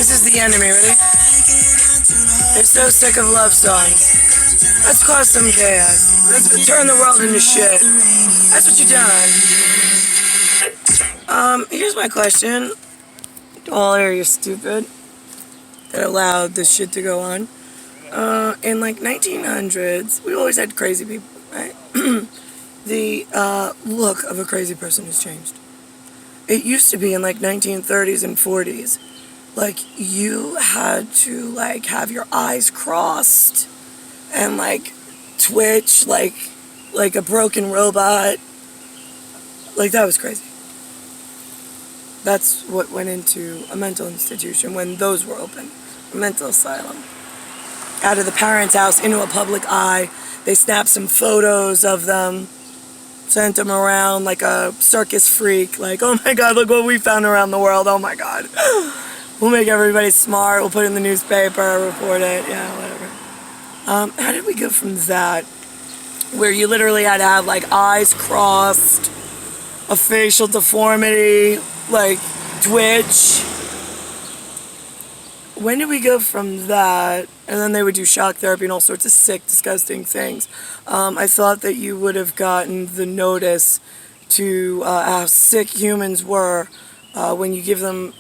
This is the enemy, ready? They're so sick of love songs. Let's cause some chaos. Let's turn the world into shit. That's what you done. Here's my question. All are stupid that allowed this shit to go on. In like 1900s, we always had crazy people, right? The look of a crazy person has changed. It used to be in like 1930s and 40s, like you had to like have your eyes crossed and like twitch like a broken robot. Like that was crazy. That's what went into a mental institution when those were open. A mental asylum. Out of the parents' house into a public eye. They snapped some photos of them. Sent them around like a circus freak. Like, oh my god, look what we found around the world. Oh my god. We'll make everybody smart. We'll put it in the newspaper, report it. Yeah, whatever. How did we go from that? Where you literally had to have like eyes crossed, a facial deformity, like twitch. When did we go from that? And then they would do shock therapy and all sorts of sick, disgusting things. I thought that you would have gotten the notice to how sick humans were when you give them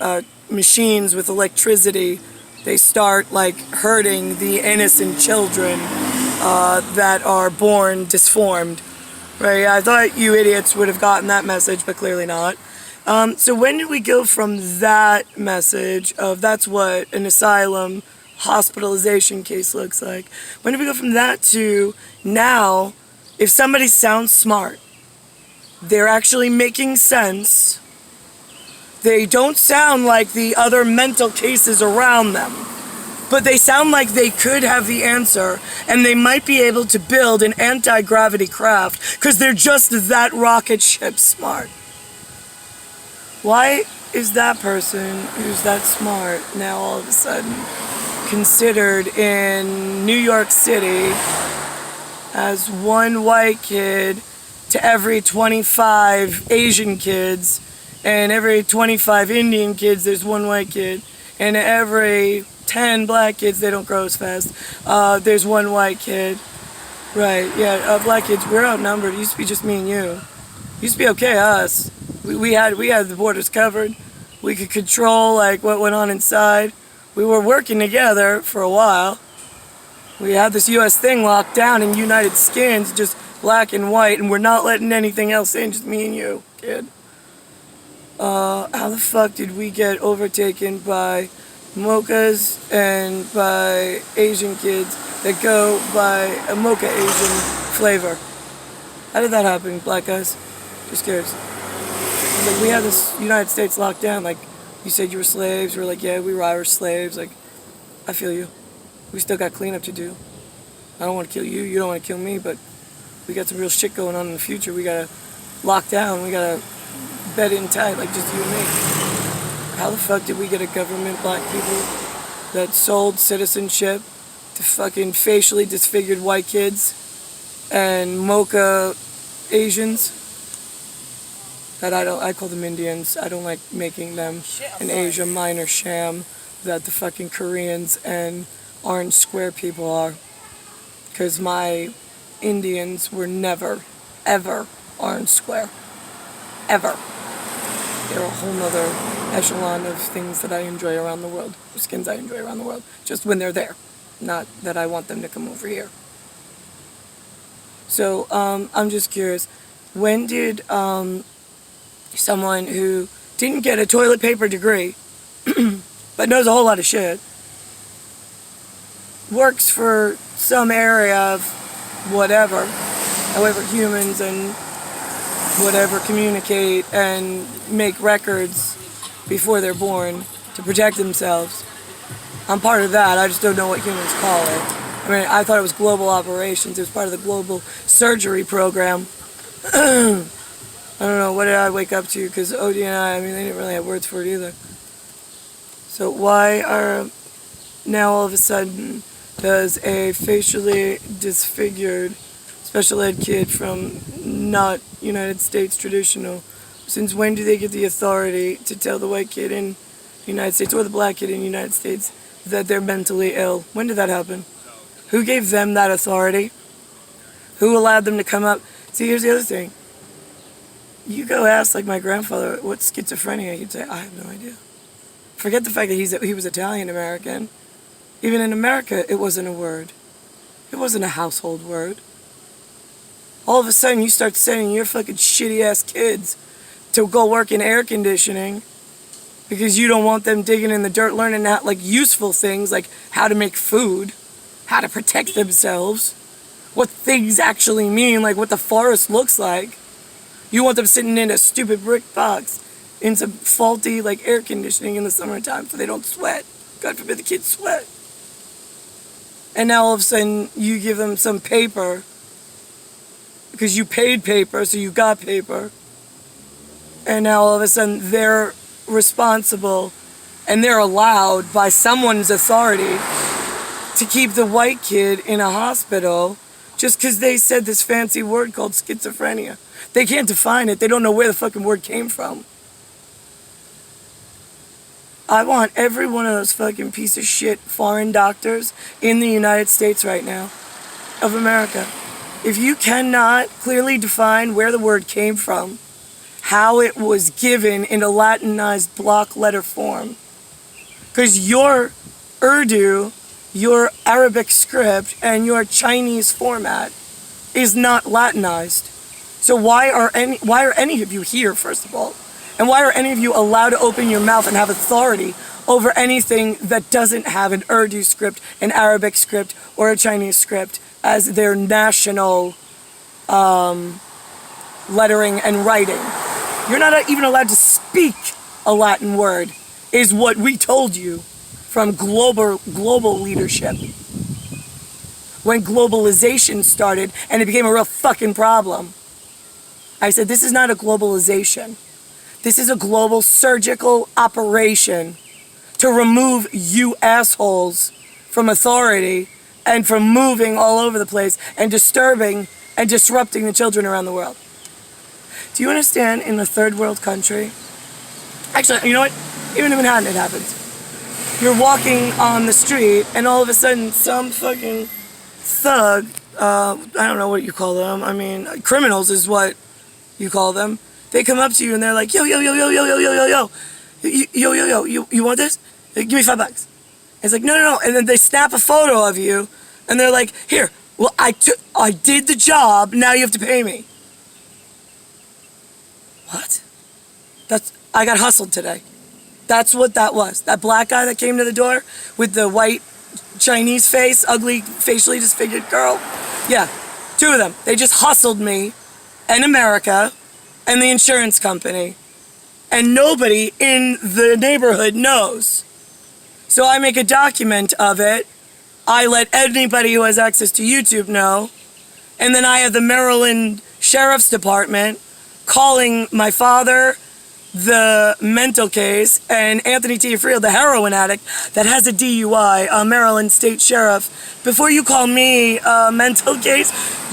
machines with electricity. They start like hurting the innocent children that are born disformed. Right? I thought you idiots would have gotten that message, but clearly not. So when did we go from that message of that's what an asylum hospitalization case looks like? When did we go from that to now, if somebody sounds smart, they're actually making sense, they don't sound like the other mental cases around them, but they sound like they could have the answer, and they might be able to build an anti-gravity craft because they're just that rocket ship smart. Why is that person who's that smart now all of a sudden considered in New York City as one white kid to every 25 Asian kids, and every 25 Indian kids there's one white kid, and every 10 black kids, they don't grow as fast, there's one white kid. Right, yeah, black kids, we're outnumbered. It used to be just me and you. It used to be okay, us. We had the borders covered. We could control like what went on inside. We were working together for a while. We had this U.S. thing locked down in United Skins, just black and white, and we're not letting anything else in, just me and you, kid. How the fuck did we get overtaken by mochas and by Asian kids that go by a mocha Asian flavor? How did that happen, black guys? Just curious. Like, we had this United States locked down. Like, you said you were slaves. We were like, yeah, we were Irish slaves. Like, I feel you. We still got cleanup to do. I don't want to kill you. You don't want to kill me. But we got some real shit going on in the future. We got to lock down. We got to bed in tight, like just you and me. How the fuck did we get a government, black people, that sold citizenship to fucking facially disfigured white kids and mocha Asians? That I call them Indians. I don't like making them an Asia Minor sham that the fucking Koreans and Orange Square people are. Because my Indians were never, ever Orange Square. Ever. They're a whole nother echelon of things that I enjoy around the world. Skins I enjoy around the world. Just when they're there. Not that I want them to come over here. So, I'm just curious. When did, someone who didn't get a toilet paper degree, but knows a whole lot of shit, works for some area of whatever, however humans and whatever communicate and make records before they're born to protect themselves. I'm part of that. I just don't know what humans call it. I mean, I thought it was global operations. It was part of the global surgery program. I don't know, what did I wake up to? Because OD and I mean, they didn't really have words for it either. So why are now all of a sudden does a facially disfigured special ed kid from not United States traditional, since when do they get the authority to tell the white kid in the United States, or the black kid in the United States, that they're mentally ill. When did that happen? Who gave them that authority? Who allowed them to come up? See, here's the other thing. You go ask, like my grandfather, what's schizophrenia? He'd say, I have no idea. Forget the fact that he was Italian-American. Even in America, it wasn't a word. It wasn't a household word. All of a sudden, you start sending your fucking shitty-ass kids to go work in air conditioning because you don't want them digging in the dirt, learning how, like, useful things, like how to make food, how to protect themselves, what things actually mean, like what the forest looks like. You want them sitting in a stupid brick box in some faulty, like, air conditioning in the summertime so they don't sweat. God forbid the kids sweat. And now all of a sudden, you give them some paper because you paid paper, so you got paper. And now all of a sudden, they're responsible and they're allowed by someone's authority to keep the white kid in a hospital just because they said this fancy word called schizophrenia. They can't define it. They don't know where the fucking word came from. I want every one of those fucking piece of shit foreign doctors in the United States right now of America. If you cannot clearly define where the word came from, how it was given in a Latinized block letter form, because your Urdu, your Arabic script, and your Chinese format is not Latinized. So why are any of you here, first of all? And why are any of you allowed to open your mouth and have authority over anything that doesn't have an Urdu script, an Arabic script, or a Chinese script as their national lettering and writing? You're not even allowed to speak a Latin word, is what we told you from global leadership. When globalization started and it became a real fucking problem, I said, this is not a globalization. This is a global surgical operation to remove you assholes from authority and from moving all over the place and disturbing and disrupting the children around the world. Do you understand, in a third world country? Actually, you know what? Even in Manhattan it happens. You're walking on the street and all of a sudden some fucking thug, I don't know what you call them, I mean, criminals is what you call them. They come up to you and they're like, yo, yo, yo, yo, yo, yo, yo, yo, yo, yo, yo, you want this? Give me $5. It's like, no, no, no. And then they snap a photo of you and they're like, here, well, I did the job, now you have to pay me. What? I got hustled today. That's what that was. That black guy that came to the door with the white Chinese face, ugly, facially disfigured girl. Yeah, two of them. They just hustled me in America and the insurance company. And nobody in the neighborhood knows. So I make a document of it. I let anybody who has access to YouTube know. And then I have the Maryland Sheriff's Department calling my father, the mental case, and Anthony Tiafrio, the heroin addict that has a DUI, a Maryland State Sheriff. Before you call me a mental case,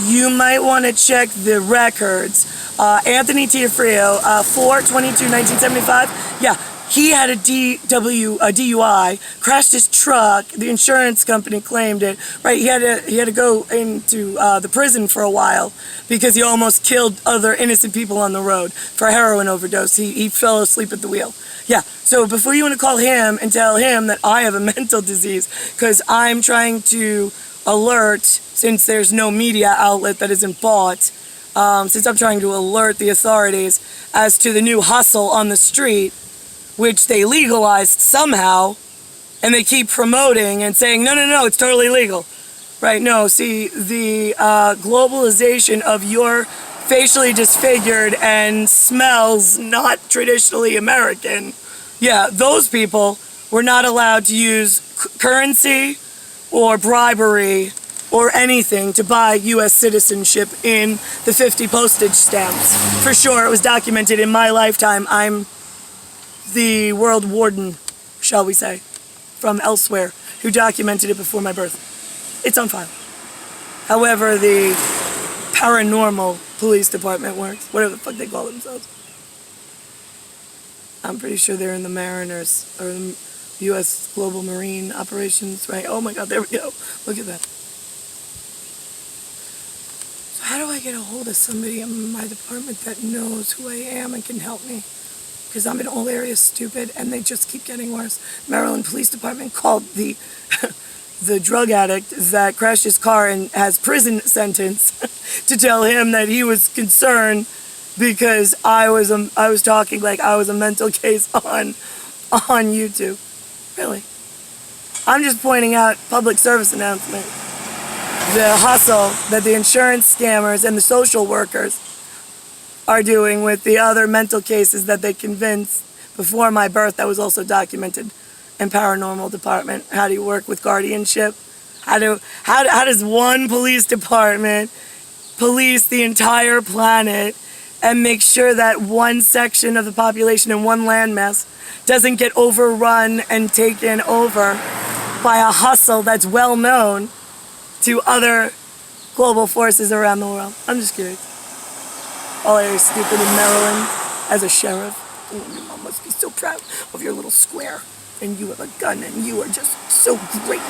you might want to check the records. Anthony Tiafrio, 4/22/1975. Yeah, he had a DUI, crashed his truck. The insurance company claimed it. Right, he had to go into the prison for a while because he almost killed other innocent people on the road for a heroin overdose. He fell asleep at the wheel. Yeah, so before you want to call him and tell him that I have a mental disease, because I'm trying to alert, since there's no media outlet that isn't bought, since I'm trying to alert the authorities as to the new hustle on the street, which they legalized somehow, and they keep promoting and saying, no, no, no, it's totally legal. Right, no, see, the globalization of your facially disfigured and smells not traditionally American, yeah, those people were not allowed to use currency or bribery or anything to buy U.S. citizenship in the 50 postage stamps. For sure, it was documented in my lifetime. I'm the world warden, shall we say, from elsewhere, who documented it before my birth. It's on file. However, the paranormal police department works, whatever the fuck they call themselves. I'm pretty sure they're in the Mariners, or the U.S. Global Marine Operations, right? Oh my God, there we go. Look at that. So how do I get a hold of somebody in my department that knows who I am and can help me? Because I'm in all areas stupid, and they just keep getting worse. Maryland Police Department called the the drug addict that crashed his car and has prison sentence to tell him that he was concerned because I was talking like I was a mental case on YouTube. Really. I'm just pointing out public service announcement. The hustle that the insurance scammers and the social workers are doing with the other mental cases that they convinced before my birth that was also documented in paranormal department. How do you work with guardianship? How does one police department police the entire planet and make sure that one section of the population in one landmass doesn't get overrun and taken over by a hustle that's well known to other global forces around the world? I'm just curious. All I was stupid in Maryland as a sheriff. Oh, your mom must be so proud of your little square. And you have a gun and you are just so great.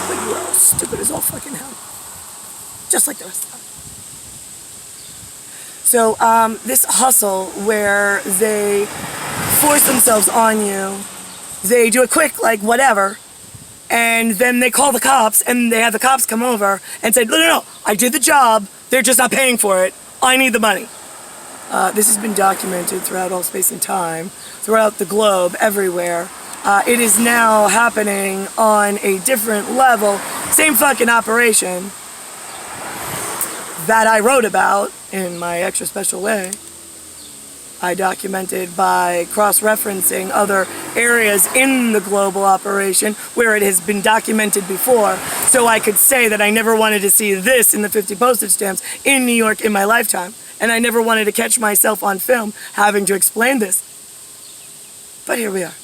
But you are all stupid as all fucking hell. Just like the rest of them. So this hustle where they force themselves on you, they do it quick, like whatever, and then they call the cops and they have the cops come over and say, no, I did the job, they're just not paying for it, I need the money. This has been documented throughout all space and time, throughout the globe, everywhere. It is now happening on a different level, same fucking operation that I wrote about in my extra special way. I documented by cross-referencing other areas in the global operation where it has been documented before, so I could say that I never wanted to see this in the 50 postage stamps in New York in my lifetime, and I never wanted to catch myself on film having to explain this. But here we are.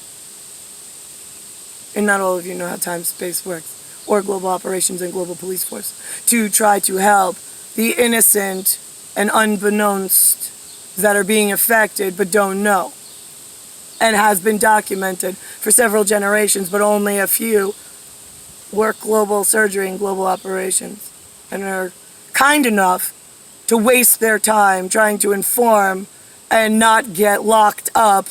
And not all of you know how time-space works, or global operations and global police force, to try to help the innocent and unbeknownst that are being affected but don't know, and has been documented for several generations, but only a few work global surgery and global operations and are kind enough to waste their time trying to inform and not get locked up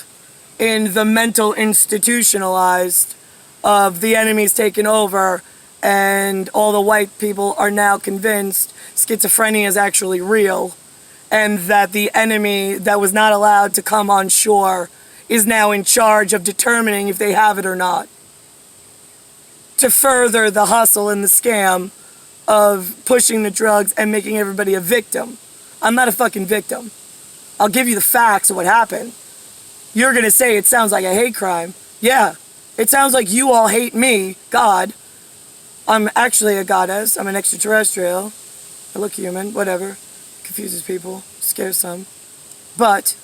in the mental institutionalized of the enemy's taken over, and all the white people are now convinced schizophrenia is actually real, and that the enemy that was not allowed to come on shore is now in charge of determining if they have it or not, to further the hustle and the scam of pushing the drugs and making everybody a victim. I'm not a fucking victim. I'll give you the facts of what happened. You're gonna say it sounds like a hate crime. Yeah, it sounds like you all hate me, God. I'm actually a goddess. I'm an extraterrestrial. I look human, whatever. Confuses people, scares some. But,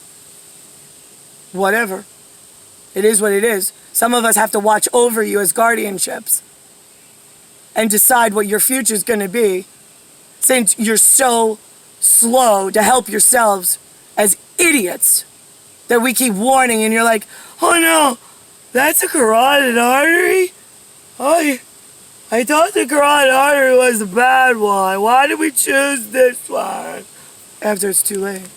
whatever. It is what it is. Some of us have to watch over you as guardianships and decide what your future's gonna be, since you're so slow to help yourselves as idiots that we keep warning, and you're like, oh no, that's a carotid artery? I thought the carotid artery was the bad one. Why did we choose this one? After it's too late.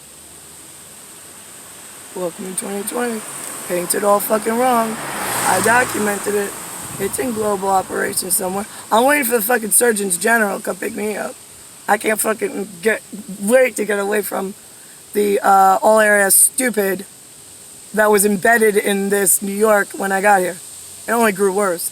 Welcome to 2020. Painted all fucking wrong. I documented it. It's in global operations somewhere. I'm waiting for the fucking Surgeons General to come pick me up. I can't fucking wait to get away from the all area stupid that was embedded in this New York when I got here. It only grew worse.